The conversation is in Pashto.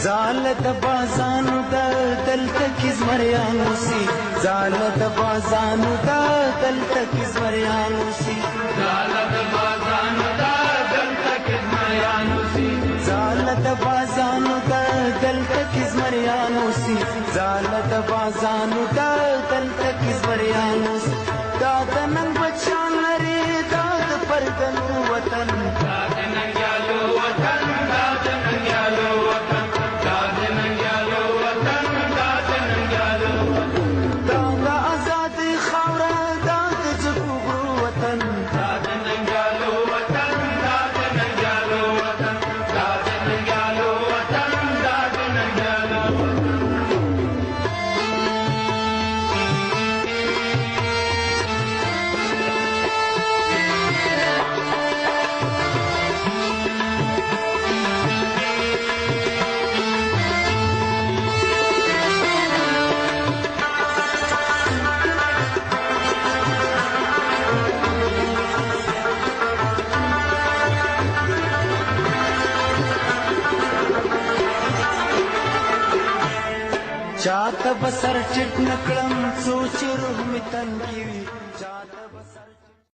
زال د بازانو د دلته کې زمریانو سي زال د بازانو د دلته کې زمریانو سي زال د بازانو د دلته کې زمریانو سي زال د بازانو د دلته کې زمریانو سي زال د بازانو د دلته کې زمریانو سي دا د نن بچان لري دا د پردنو وطن دا د ننګیالو وطن دا د ننګیالو وطن دا د ننګیالو وطن دا د ننګیالو دا د آزادۍ خاوره دا د جګړو وطن دا د ننګیالو وطن دا د ننګیالو وطن دا د ننګیالو وطن دا د ننګیالو چاته بسر ټټ نکړم سوچ روح می تن کی وی چاته بسر